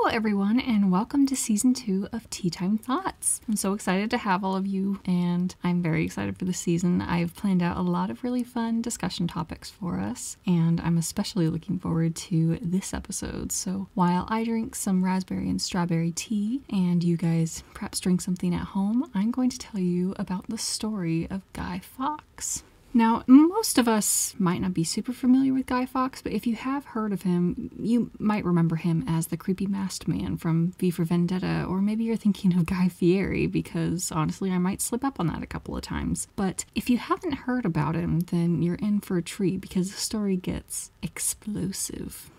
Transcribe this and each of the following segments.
everyone, and welcome to season 2 of Tea Time Thoughts. I'm so excited to have all of you, and I'm very excited for the season. I've planned out a lot of really fun discussion topics for us, and I'm especially looking forward to this episode. So while I drink some raspberry and strawberry tea, and you guys perhaps drink something at home, I'm going to tell you about the story of Guy Fawkes. Now, most of us might not be super familiar with Guy Fawkes, but if you have heard of him, you might remember him as the creepy masked man from V for Vendetta, or maybe you're thinking of Guy Fieri, because honestly, I might slip up on that a couple of times. But if you haven't heard about him, then you're in for a treat, because the story gets explosive.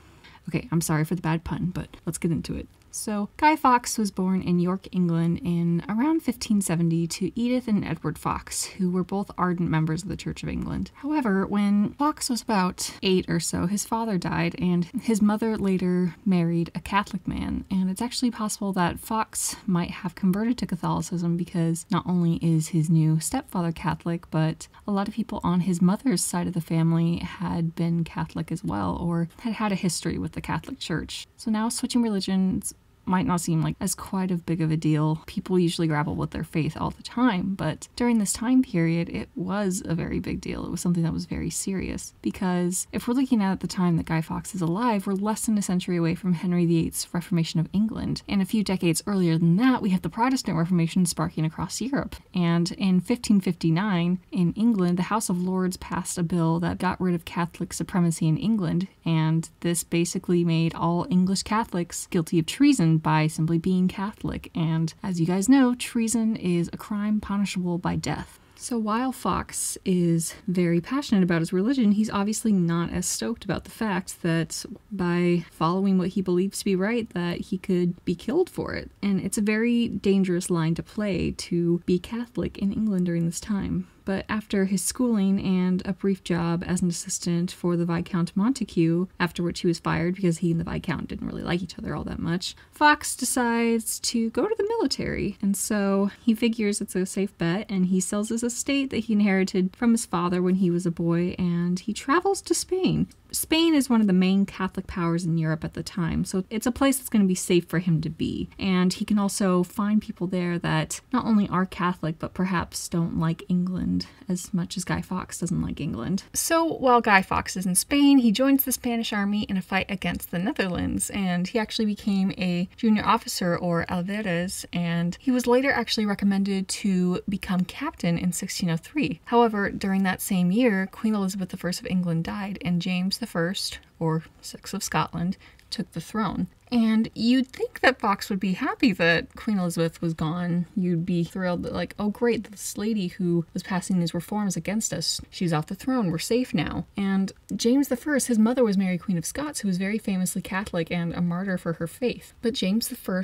Okay, I'm sorry for the bad pun, but let's get into it. So, Guy Fawkes was born in York, England in around 1570 to Edith and Edward Fawkes, who were both ardent members of the Church of England. However, when Fawkes was about 8 or so, his father died, and his mother later married a Catholic man. And it's actually possible that Fawkes might have converted to Catholicism because not only is his new stepfather Catholic, but a lot of people on his mother's side of the family had been Catholic as well, or had had a history with the Catholic Church. So now switching religions might not seem like as quite a big of a deal. People usually grapple with their faith all the time, but during this time period, it was a very big deal. It was something that was very serious, because if we're looking at the time that Guy Fawkes is alive, we're less than a century away from Henry VIII's Reformation of England, and a few decades earlier than that, we have the Protestant Reformation sparking across Europe. And in 1559, in England, the House of Lords passed a bill that got rid of Catholic supremacy in England, and this basically made all English Catholics guilty of treason by simply being Catholic, and as you guys know, treason is a crime punishable by death. So while Fawkes is very passionate about his religion, he's obviously not as stoked about the fact that by following what he believes to be right, that he could be killed for it. And it's a very dangerous line to play, to be Catholic in England during this time. But after his schooling and a brief job as an assistant for the Viscount Montague, after which he was fired because he and the Viscount didn't really like each other all that much, Fawkes decides to go to the military. And so he figures it's a safe bet, and he sells his estate that he inherited from his father when he was a boy, and he travels to Spain. Spain is one of the main Catholic powers in Europe at the time, so it's a place that's going to be safe for him to be. And he can also find people there that not only are Catholic, but perhaps don't like England as much as Guy Fawkes doesn't like England. So while Guy Fawkes is in Spain, he joins the Spanish army in a fight against the Netherlands, and he actually became a junior officer, or alferez, and he was later actually recommended to become captain in 1603. However, during that same year, Queen Elizabeth I of England died, and James I, or Sixth of Scotland, took the throne. And you'd think that Fawkes would be happy that Queen Elizabeth was gone. You'd be thrilled that, like, oh great, this lady who was passing these reforms against us, she's off the throne, we're safe now. And James I, his mother was Mary Queen of Scots, who was very famously Catholic and a martyr for her faith. But James I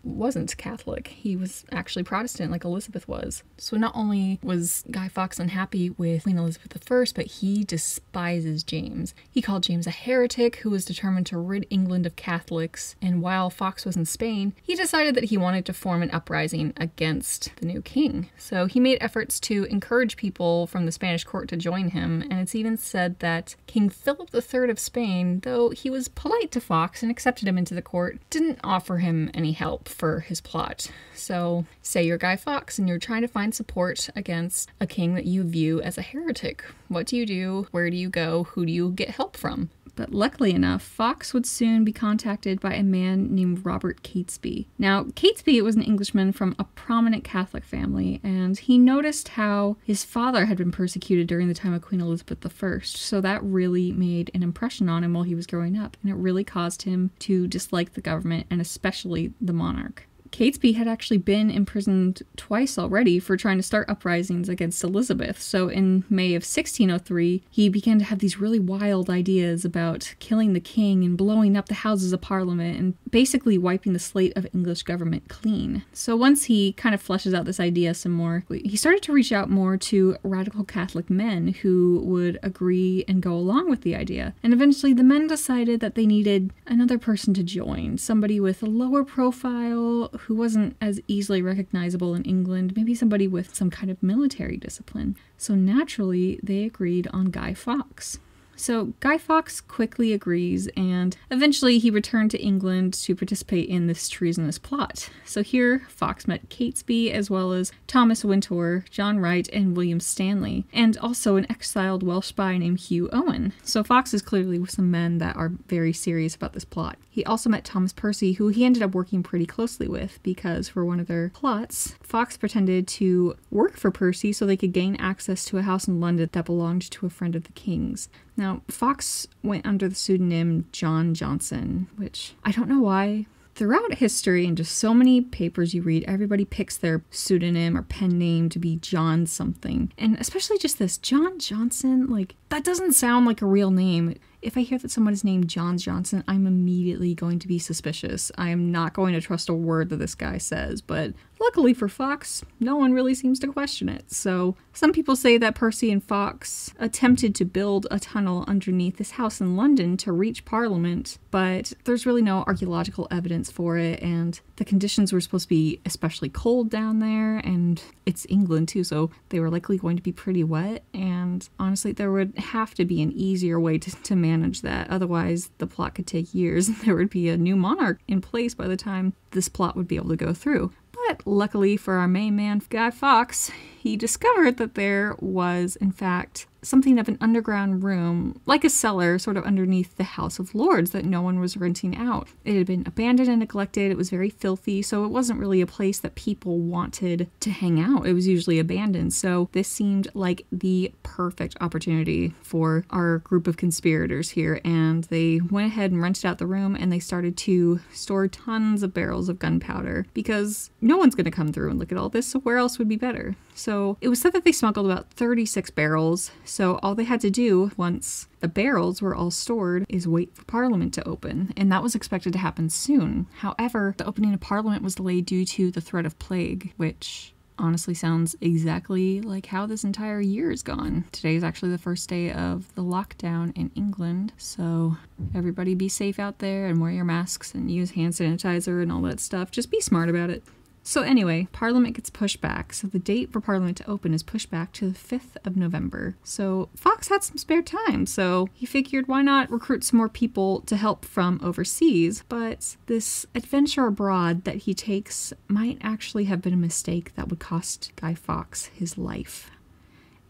wasn't Catholic. He was actually Protestant, like Elizabeth was. So not only was Guy Fawkes unhappy with Queen Elizabeth I, but he despises James. He called James a heretic who was determined to rid England of Catholics, and while Fawkes was in Spain, he decided that he wanted to form an uprising against the new king. So he made efforts to encourage people from the Spanish court to join him, and it's even said that King Philip III of Spain, though he was polite to Fawkes and accepted him into the court, didn't offer him any help for his plot. So say you're Guy Fawkes and you're trying to find support against a king that you view as a heretic. What do you do? Where do you go? Who do you get help from? But luckily enough, Fawkes would soon be contacted by a man named Robert Catesby. Now, Catesby was an Englishman from a prominent Catholic family, and he noticed how his father had been persecuted during the time of Queen Elizabeth I, so that really made an impression on him while he was growing up, and it really caused him to dislike the government, and especially the monarch. Catesby had actually been imprisoned twice already for trying to start uprisings against Elizabeth, so in May of 1603, he began to have these really wild ideas about killing the king and blowing up the Houses of Parliament and basically wiping the slate of English government clean. So once he kind of fleshes out this idea some more, he started to reach out more to radical Catholic men who would agree and go along with the idea. And eventually the men decided that they needed another person to join, somebody with a lower profile, who wasn't as easily recognizable in England, maybe somebody with some kind of military discipline. So naturally, they agreed on Guy Fawkes. So Guy Fawkes quickly agrees, and eventually he returned to England to participate in this treasonous plot. So here, Fawkes met Catesby, as well as Thomas Wintour, John Wright, and William Stanley, and also an exiled Welsh spy named Hugh Owen. So Fawkes is clearly with some men that are very serious about this plot. He also met Thomas Percy, who he ended up working pretty closely with, because for one of their plots, Fawkes pretended to work for Percy so they could gain access to a house in London that belonged to a friend of the king's. Now, Fawkes went under the pseudonym John Johnson, which I don't know why. Throughout history and just so many papers you read, everybody picks their pseudonym or pen name to be John something. And especially just this, John Johnson, like, that doesn't sound like a real name. If I hear that someone is named John Johnson, I'm immediately going to be suspicious. I am not going to trust a word that this guy says, but luckily for Fawkes, no one really seems to question it. So some people say that Percy and Fawkes attempted to build a tunnel underneath this house in London to reach Parliament, but there's really no archaeological evidence for it, and the conditions were supposed to be especially cold down there, and it's England too, so they were likely going to be pretty wet, and honestly, there would have to be an easier way to manage that. Otherwise, the plot could take years, and there would be a new monarch in place by the time this plot would be able to go through. But luckily for our main man, Guy Fawkes, he discovered that there was, in fact, something of an underground room, like a cellar, sort of underneath the House of Lords that no one was renting out. It had been abandoned and neglected. It was very filthy, so it wasn't really a place that people wanted to hang out. It was usually abandoned, so this seemed like the perfect opportunity for our group of conspirators here, and they went ahead and rented out the room, and they started to store tons of barrels of gunpowder, because no one's going to come through and look at all this, so where else would be better? So it was said that they smuggled about 36 barrels, so all they had to do once the barrels were all stored is wait for Parliament to open, and that was expected to happen soon. However, the opening of Parliament was delayed due to the threat of plague, which honestly sounds exactly like how this entire year is gone. Today is actually the first day of the lockdown in England, so everybody be safe out there and wear your masks and use hand sanitizer and all that stuff. Just be smart about it. So anyway, Parliament gets pushed back, so the date for Parliament to open is pushed back to the 5th of November. So Fawkes had some spare time, so he figured why not recruit some more people to help from overseas, but this adventure abroad that he takes might actually have been a mistake that would cost Guy Fawkes his life.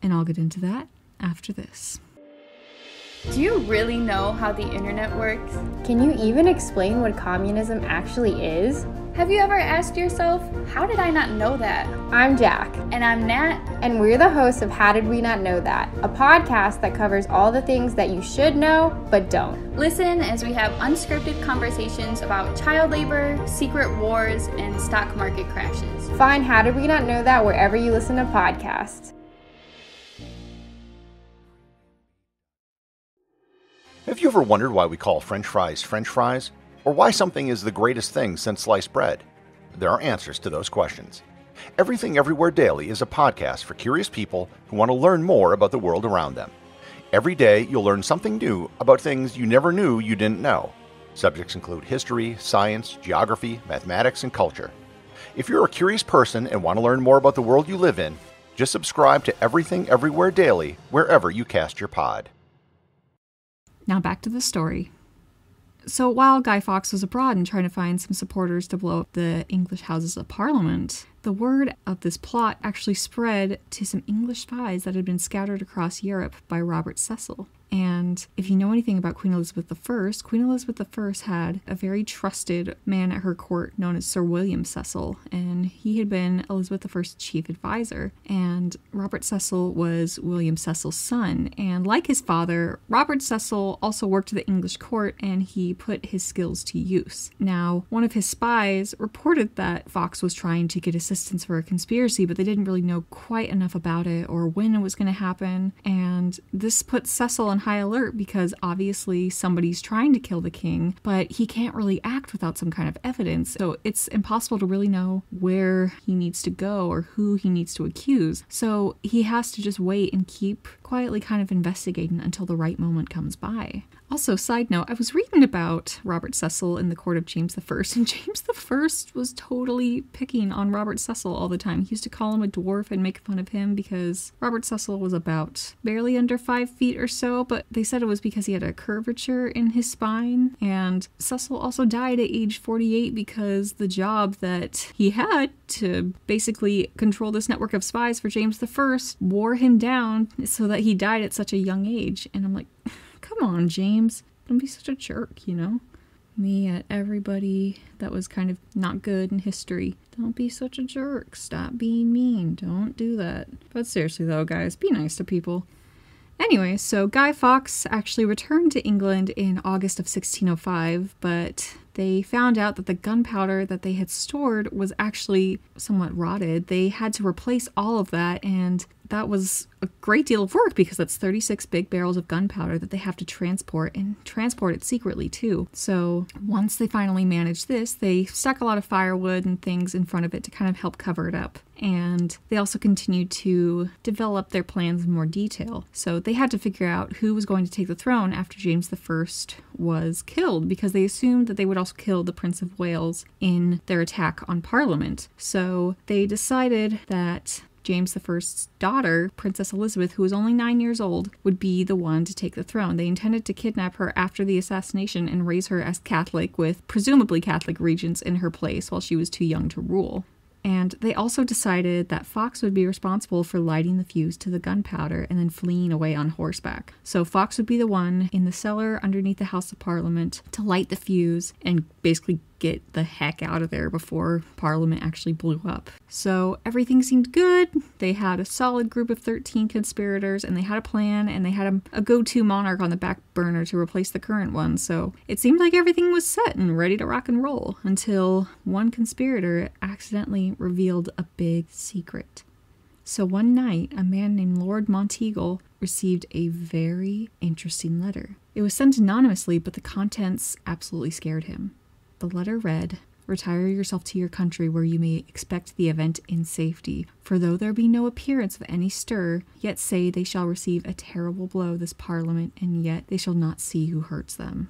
And I'll get into that after this. Do you really know how the internet works? Can you even explain what communism actually is? Have you ever asked yourself, how did I not know that? I'm Jack. And I'm Nat. And we're the hosts of How Did We Not Know That? A podcast that covers all the things that you should know, but don't. Listen as we have unscripted conversations about child labor, secret wars, and stock market crashes. Find How Did We Not Know That wherever you listen to podcasts. Have you ever wondered why we call French fries, or why something is the greatest thing since sliced bread? There are answers to those questions. Everything Everywhere Daily is a podcast for curious people who want to learn more about the world around them. Every day, you'll learn something new about things you never knew you didn't know. Subjects include history, science, geography, mathematics, and culture. If you're a curious person and want to learn more about the world you live in, just subscribe to Everything Everywhere Daily wherever you cast your pod. Now back to the story. So while Guy Fawkes was abroad and trying to find some supporters to blow up the English Houses of Parliament, the word of this plot actually spread to some English spies that had been scattered across Europe by Robert Cecil. And if you know anything about Queen Elizabeth I, Queen Elizabeth I had a very trusted man at her court known as Sir William Cecil, and he had been Elizabeth I's chief advisor. And Robert Cecil was William Cecil's son, and like his father, Robert Cecil also worked at the English court, and he put his skills to use. Now, one of his spies reported that Fawkes was trying to get assistance for a conspiracy, but they didn't really know quite enough about it or when it was going to happen, and this put Cecil on high alert because obviously somebody's trying to kill the king, but he can't really act without some kind of evidence, so it's impossible to really know where he needs to go or who he needs to accuse. So he has to just wait and keep quiet quietly kind of investigating until the right moment comes by. Also, side note, I was reading about Robert Cecil in the court of James I, and James I was totally picking on Robert Cecil all the time. He used to call him a dwarf and make fun of him because Robert Cecil was about barely under 5 feet or so, but they said it was because he had a curvature in his spine. And Cecil also died at age 48 because the job that he had to basically control this network of spies for James I wore him down so that he died at such a young age. And I'm like, come on, James. Don't be such a jerk, you know? Me at everybody that was kind of not good in history. Don't be such a jerk. Stop being mean. Don't do that. But seriously though, guys, be nice to people. Anyway, so Guy Fawkes actually returned to England in August of 1605, but they found out that the gunpowder that they had stored was actually somewhat rotted. They had to replace all of that, and that was a great deal of work because that's 36 big barrels of gunpowder that they have to transport, and transport it secretly too. So once they finally managed this, they stuck a lot of firewood and things in front of it to kind of help cover it up. And they also continued to develop their plans in more detail. So they had to figure out who was going to take the throne after James I was killed, because they assumed that they would also kill the Prince of Wales in their attack on Parliament. So they decided that James I's daughter, Princess Elizabeth, who was only 9 years old, would be the one to take the throne. They intended to kidnap her after the assassination and raise her as Catholic, with presumably Catholic regents in her place while she was too young to rule. And they also decided that Fawkes would be responsible for lighting the fuse to the gunpowder and then fleeing away on horseback. So Fawkes would be the one in the cellar underneath the House of Parliament to light the fuse and basically get the heck out of there before Parliament actually blew up. So everything seemed good. They had a solid group of 13 conspirators, and they had a plan, and they had a go-to monarch on the back burner to replace the current one. So it seemed like everything was set and ready to rock and roll until one conspirator accidentally revealed a big secret. So one night, a man named Lord Monteagle received a very interesting letter. It was sent anonymously, but the contents absolutely scared him. The letter read, "Retire yourself to your country where you may expect the event in safety. For though there be no appearance of any stir, yet say they shall receive a terrible blow this Parliament, and yet they shall not see who hurts them."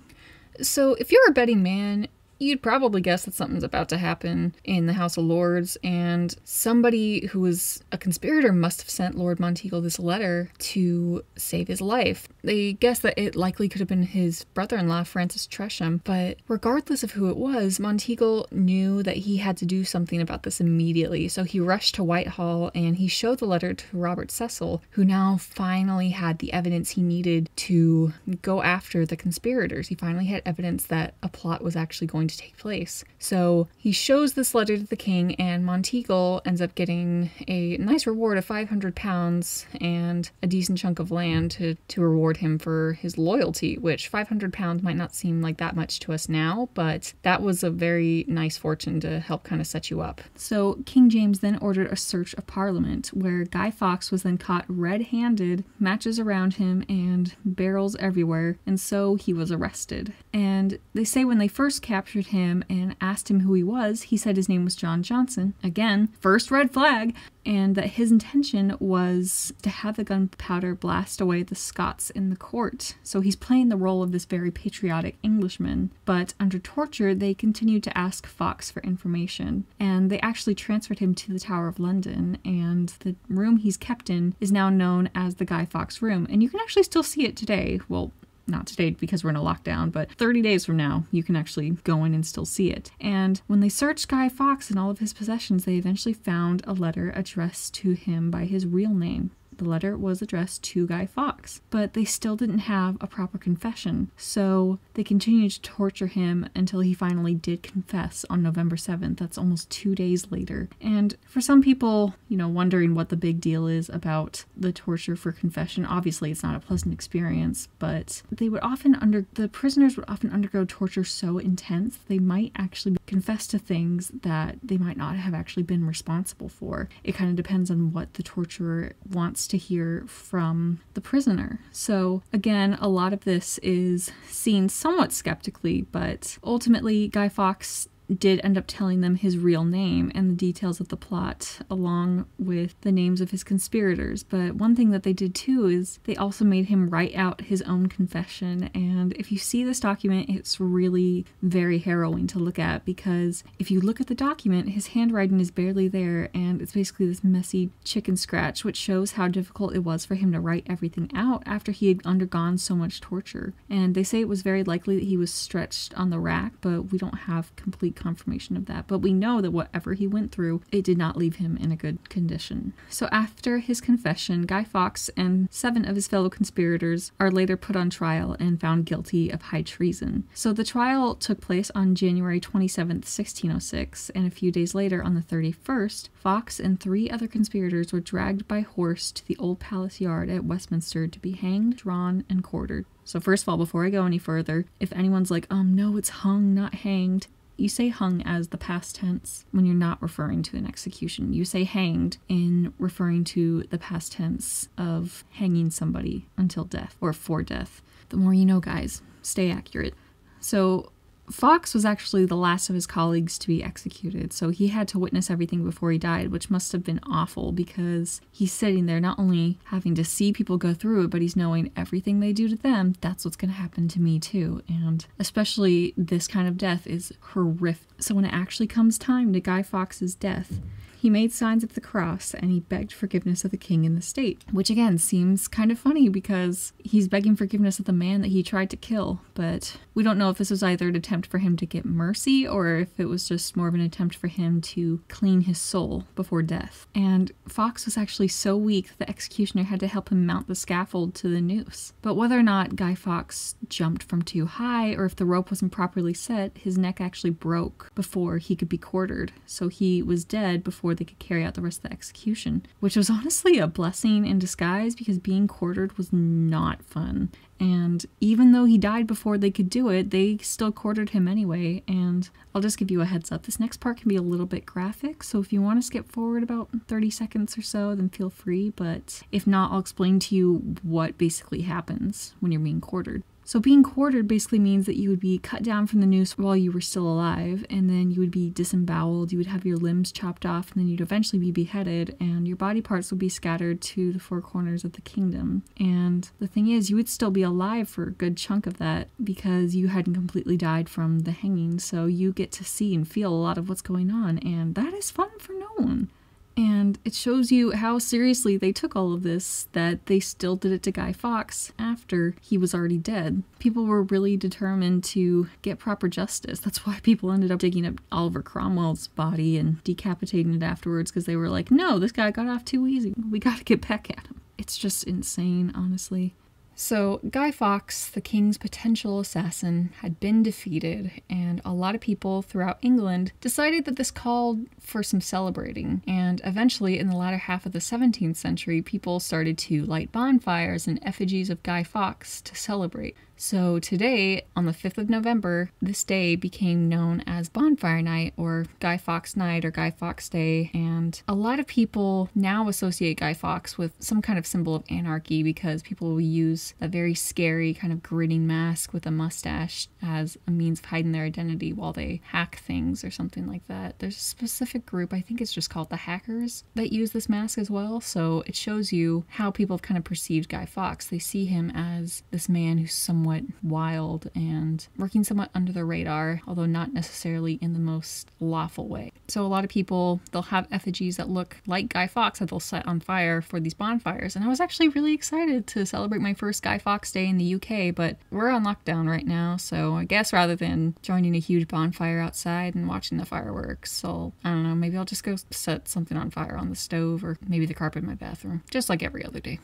So if you're a betting man, you'd probably guess that something's about to happen in the House of Lords, and somebody who was a conspirator must have sent Lord Monteagle this letter to save his life. They guess that it likely could have been his brother-in-law, Francis Tresham, but regardless of who it was, Monteagle knew that he had to do something about this immediately, so he rushed to Whitehall and he showed the letter to Robert Cecil, who now finally had the evidence he needed to go after the conspirators. He finally had evidence that a plot was actually going to take place. So he shows this letter to the king, and Monteagle ends up getting a nice reward of £500 and a decent chunk of land to reward him for his loyalty, which £500 might not seem like that much to us now, but that was a very nice fortune to help kind of set you up. So King James then ordered a search of Parliament, where Guy Fawkes was then caught red-handed, matches around him, and barrels everywhere, and so he was arrested. And they say when they first captured him and asked him who he was, he said his name was John Johnson. Again, first red flag. And that his intention was to have the gunpowder blast away the Scots in the court. So he's playing the role of this very patriotic Englishman. But under torture, they continued to ask Fawkes for information. And they actually transferred him to the Tower of London. And the room he's kept in is now known as the Guy Fawkes room. And you can actually still see it today. Well, not today because we're in a lockdown, but 30 days from now, you can actually go in and still see it. And when they searched Guy Fawkes and all of his possessions, they eventually found a letter addressed to him by his real name. The letter was addressed to Guy Fawkes, but they still didn't have a proper confession, so they continued to torture him until he finally did confess on November 7th. That's almost 2 days later. And for some people, wondering what the big deal is about the torture for confession, obviously it's not a pleasant experience, but the prisoners would often undergo torture so intense they might actually confess to things that they might not have actually been responsible for. It kind of depends on what the torturer wants to hear from the prisoner. So again, a lot of this is seen somewhat skeptically, but ultimately Guy Fawkes did end up telling them his real name and the details of the plot, along with the names of his conspirators. But one thing that they did too is they also made him write out his own confession. And if you see this document, it's really very harrowing to look at, because if you look at the document, his handwriting is barely there, and it's basically this messy chicken scratch, which shows how difficult it was for him to write everything out after he had undergone so much torture. And they say it was very likely that he was stretched on the rack, but we don't have complete confirmation of that. But we know that whatever he went through, it did not leave him in a good condition. So after his confession, Guy Fawkes and 7 of his fellow conspirators are later put on trial and found guilty of high treason. So the trial took place on January 27th, 1606, and a few days later, on the 31st, Fawkes and 3 other conspirators were dragged by horse to the Old Palace Yard at Westminster to be hanged, drawn, and quartered. So first of all, before I go any further, if anyone's like, no, it's hung, not hanged, you say hung as the past tense when you're not referring to an execution. You say hanged in referring to the past tense of hanging somebody until death or for death. The more you know, guys. Stay accurate. So Fawkes was actually the last of his colleagues to be executed, so he had to witness everything before he died, which must have been awful, because he's sitting there not only having to see people go through it, but he's knowing everything they do to them, that's what's going to happen to me too. And especially this kind of death is horrific. So when it actually comes time to Guy Fawkes' death, he made signs of the cross and he begged forgiveness of the king and the state, which again seems kind of funny because he's begging forgiveness of the man that he tried to kill. But we don't know if this was either an attempt for him to get mercy or if it was just more of an attempt for him to clean his soul before death. And Fawkes was actually so weak that the executioner had to help him mount the scaffold to the noose. But whether or not Guy Fawkes jumped from too high or if the rope wasn't properly set, his neck actually broke before he could be quartered. So he was dead before they could carry out the rest of the execution, which was honestly a blessing in disguise because being quartered was not fun. And even though he died before they could do it, they still quartered him anyway. And I'll just give you a heads up, this next part can be a little bit graphic, so if you want to skip forward about 30 seconds or so, then feel free, but if not, I'll explain to you what basically happens when you're being quartered. So being quartered basically means that you would be cut down from the noose while you were still alive, and then you would be disemboweled, you would have your limbs chopped off, and then you'd eventually be beheaded, and your body parts would be scattered to the 4 corners of the kingdom. And the thing is, you would still be alive for a good chunk of that because you hadn't completely died from the hanging, so you get to see and feel a lot of what's going on, and that is fun for no one. And it shows you how seriously they took all of this, that they still did it to Guy Fawkes after he was already dead. People were really determined to get proper justice. That's why people ended up digging up Oliver Cromwell's body and decapitating it afterwards, because they were like, no, this guy got off too easy. We gotta get back at him. It's just insane, honestly. So Guy Fawkes, the king's potential assassin, had been defeated, and a lot of people throughout England decided that this called for some celebrating. And eventually, in the latter half of the 17th century, people started to light bonfires and effigies of Guy Fawkes to celebrate. So today, on the 5th of November, this day became known as Bonfire Night, or Guy Fawkes Night, or Guy Fawkes Day, and a lot of people now associate Guy Fawkes with some kind of symbol of anarchy because people will use a very scary kind of grinning mask with a mustache as a means of hiding their identity while they hack things or something like that. There's a specific group, I think it's just called the hackers, that use this mask as well, so it shows you how people have kind of perceived Guy Fawkes. They see him as this man who's somewhat wild and working somewhat under the radar, although not necessarily in the most lawful way. So a lot of people, they'll have effigies that look like Guy Fawkes that they'll set on fire for these bonfires. And I was actually really excited to celebrate my first Guy Fawkes Day in the UK, but we're on lockdown right now, so I guess rather than joining a huge bonfire outside and watching the fireworks, so I don't know, maybe I'll just go set something on fire on the stove or maybe the carpet in my bathroom, just like every other day.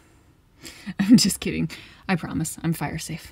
I'm just kidding. I promise, I'm fire safe.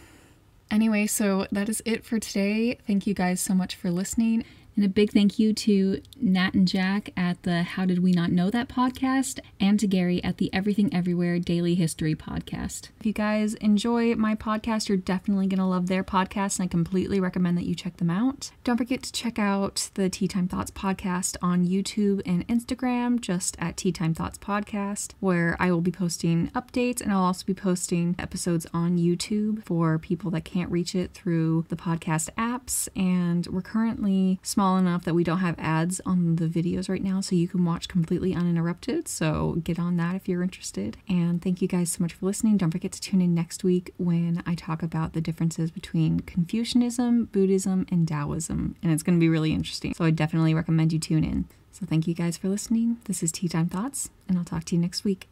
Anyway, so that is it for today. Thank you guys so much for listening. And a big thank you to Nat and Jack at the How Did We Not Know That podcast, and to Gary at the Everything Everywhere Daily History podcast. If you guys enjoy my podcast, you're definitely going to love their podcast, and I completely recommend that you check them out. Don't forget to check out the Tea Time Thoughts podcast on YouTube and Instagram, just at Tea Time Thoughts podcast, where I will be posting updates, and I'll also be posting episodes on YouTube for people that can't reach it through the podcast apps. And we're currently small small enough that we don't have ads on the videos right now, so you can watch completely uninterrupted. So get on that if you're interested. And thank you guys so much for listening. Don't forget to tune in next week when I talk about the differences between Confucianism, Buddhism, and Taoism. And it's going to be really interesting. So I definitely recommend you tune in. So thank you guys for listening. This is Tea Time Thoughts, and I'll talk to you next week.